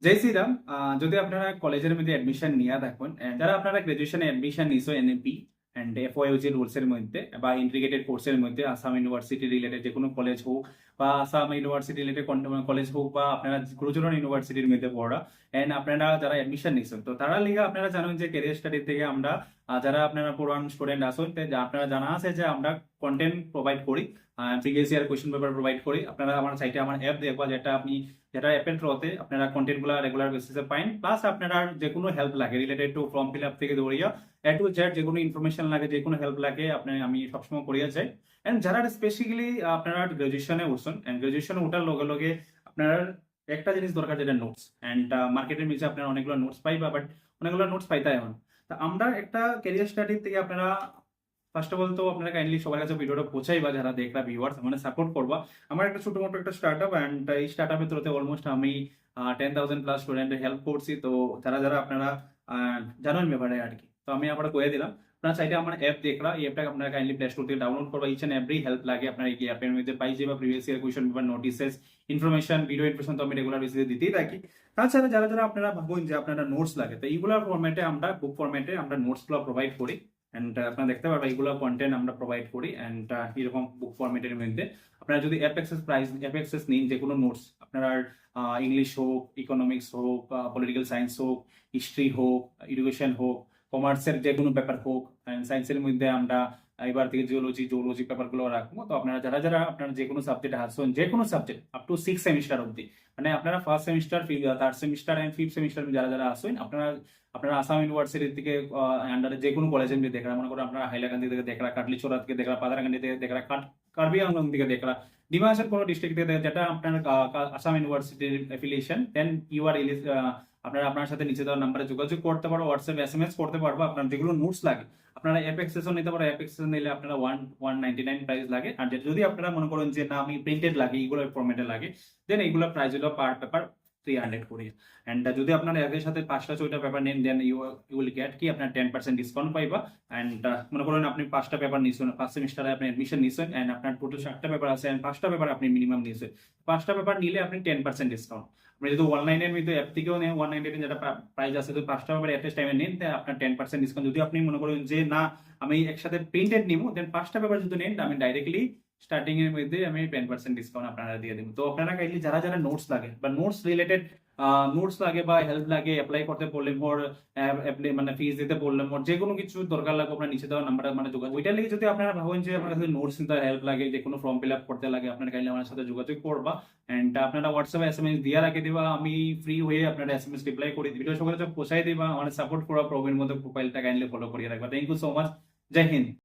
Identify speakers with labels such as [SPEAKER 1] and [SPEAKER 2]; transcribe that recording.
[SPEAKER 1] জয় শ্রীরাম। যদি আপনারা কলেজের মধ্যে অ্যাডমিশন নিয়ে থাকুন, যারা আপনারা গ্রাজুয়েশনে অ্যাডমিশন নিছো এনএপি অ্যান্ড এফওইউজি রুলসের মধ্যে বা ইন্টিগ্রেটেড কোর্সের মধ্যে আসাম ইউনিভার্সিটি রিলেটেড যে কোনো কলেজ হোক বা আসাম ইউনিভার্সিটি রিলেটেড কলেজ হোক বা আপনারা গুরুচরণ ইউনিভার্সিটির মধ্যে পড়া এন্ড আপনারা যারা অ্যাডমিশন নিছেন, তো তারা লিগে আপনারা জানেন যে ক্যারিয়ার স্টাডি থেকে আমরা যারা আপনারা পুরান স্টুডেন্ট আসুন আপনারা জানা আছে যে আমরা কন্টেন্ট প্রোভাইড করি, previous year question paper provide করি। আপনারা আমার সাইটে আমার অ্যাপ দেখবা যেটা অ্যাপের থ্রুতে আপনারা কন্টেন্ট গুলা রেগুলার বেসিসে পাইন। প্লাস আপনারা যে কোনো হেল্প লাগে related to form fill up থেকে ধরিয়া এ টু জেড যে কোনো ইনফরমেশন লাগে, যে কোনো হেল্প লাগে আমি সবসময় করিয়া যাই। এন্ড যারা স্পেসিক্যালি আপনারা গ্রাজুয়েশনে উঠছেন এন্ড গ্রাজুয়েশনে ওঠার লগে লগে আপনার একটা জিনিস দরকার, যেটা নোটস। এন্ড মার্কেটের নিচে আপনারা অনেকগুলো নোটস পাইবা, বাট অনেকগুলো নোটস পাইতা এখন। তা আমরা একটা ক্যারিয়ার স্টাডি থেকে আপনারা ফার্স্ট অফ অল তো আপনারা কাইন্ডলি সবার কাছে ভিডিওটা পৌঁছাইবা, যারা দেখরা ভিউয়ার্স মানে সাপোর্ট করবা। আমার একটা ছোট মোটো একটা স্টার্টআপ, এন্ড এই স্টার্টআপের থ্রুতে অলমোস্ট আমি 10,000 প্লাস স্টুডেন্টের হেল্প করছি। তো যারা যারা আপনারা জানেন ব্যাপারে আর কি, তো আমি আপনারা কয়ে দিলাম। আপনার চাইলে আমার অ্যাপ দেখরা, এই অ্যাপটাকে আপনারা কাইন্ডলি প্লে স্টোর থেকে ডাউনলোড করবা। ইচ এন্ড এভরি হেল্প লাগে আপনার এই অ্যাপের মধ্যে পাই যাবে। Previous year question paper, notices, information, video information তো আমি রেগুলার বেসিসে দিতেই থাকি। তাছাড়া যারা যারা আপনারা ভাবুন যে আপনারা নোটস লাগে, তো এইগুলোর ফরম্যাটে আমরা বুক ফরম্যাটে আমরা নোটসগুলো প্রোভাইড করি। এন্ড আপনারা দেখতে পারবেন এইগুলো কন্টেন্ট আমরা প্রোভাইড করি। এন্ড এরকম বুক ফরম্যাটের মধ্যে আপনারা যদি অ্যাপ অ্যাক্সেস নিন, যে কোনো নোটস আপনারা ইংলিশ হোক, ইকোনমিক্স হোক, পলিটিক্যাল সায়েন্স হোক, হিস্ট্রি হোক, এডুকেশন হোক, কমার্সের যে কোনো পেপার হোক, সায়েন্সের মধ্যে আমরা এবার থেকে জিওলজি পেপারগুলো রাখবো। তো আপনারা যারা যারা আপনারা যে কোনো সাবজেক্ট আসুন, যে কোনো সাবজেক্ট আপ টু 6 সেমিস্টার অব্দি, মানে আপনারা first semester, third semester and fifth semester যারা যারা আসুন, আপনারা আপনারা আসাম ইউনিভার্সিটির থেকে আন্ডারে যে কোনো কলেজের মধ্যে দেখরা, মনে করেন আপনারা হাইলাকান্দি থেকে দেখরা, কাটলিচোরা থেকে দেখরা, পাতারাকান্দি থেকে দেখরা, কার্বি আংলং থেকে দেখরা, ডিমাহাসার কোনো ডিস্ট্রিক্ট থেকে যেটা আপনার আসাম ইউনিভার্সিটির অ্যাফিলিয়েশন, দেন ইউ আর আপনারা আপনার সাথে নিচে দেওয়ার নাম্বারে যোগাযোগ করতে পারো, হোয়াটসঅ্যাপ এসএমএস করতে পারবো। আপনার যেগুলো নোটস লাগে আপনারা অ্যাপ এক্সেসও নিতে পারো। অ্যাপ এক্সেস নিলে আপনারা 199 প্রাইস লাগে। আর যদি আপনারা মনে করেন যে না আমি প্রিন্টেড লাগে, এইগুলো ফরম্যাটে লাগে, দেন এইগুলো প্রাইস হলো পার পেপার 300 করে। এন্ড যদি আপনারা এর সাথে 5টা 6টা পেপার নেন, দেন ইউ উইল গেট কি আপনার 10% ডিসকাউন্ট পাইবা। এন্ড মনে করেন আপনি 5টা পেপার নিছেন, ফার্স্ট সেমিস্টারে আপনি অ্যাডমিশন নিছেন, এন্ড আপনার টোটাল 7টা পেপার আছে, এন্ড 5টা পেপার আপনি মিনিমাম নিছেন, 5টা পেপার নিলে আপনি 10% ডিসকাউন্ট। আপনি যদি অনলাইনের মধ্যে অ্যাপ থেকেও নেন, 199 যেটা প্রাইস আছে, তো 5টা পেপার এট টাইমে নেন, আপনার 10% ডিসকাউন্ট। যদি আপনি মনে করেন যে না আমি একসাথে প্রিন্টেড নিবো, দেন 5টা পেপার যদি নেন, আমি ডাইরেক্টলি স্টার্টিং এর মধ্যে আমি 10% ডিসকাউন্ট আপনারা দিয়ে দেবো। তো আপনারা কাইন্ডলি যারা যারা নোটস লাগে বা নোটস রিলেটেড নোটস লাগে বা হেল্প লাগে, অ্যাপ্লাই করতে বললে মোর মানে ফিস দিতে বললে মোর যে কোনো কিছু দরকার লাগে, আপনার নিচে দেওয়া নাম্বারে মানে যোগাযোগ, ওইটার লেগে যদি আপনারা ভাবেন যে আপনার কাছে নোটস নিতে হেল্প লাগে, যে কোনো ফর্ম ফিল আপ করতে লাগে, আপনার কাইন্ডলি আমার সাথে যোগাযোগ করবা। এন্ড আপনারা হোয়াটসঅ্যাপে এসএমএস দিয়ে রাখে দিবা, আমি ফ্রি হয়ে আপনারা এসএমএস রিপ্লাই করি, ভিডিও সকলে পৌঁছাই দিবা। আমার সাপোর্ট করা প্রবলেমের মধ্যে প্রোফাইলটা কাইন্ডলি ফলো করিয়ে রাখবা। Thank you so much. Jai Hind.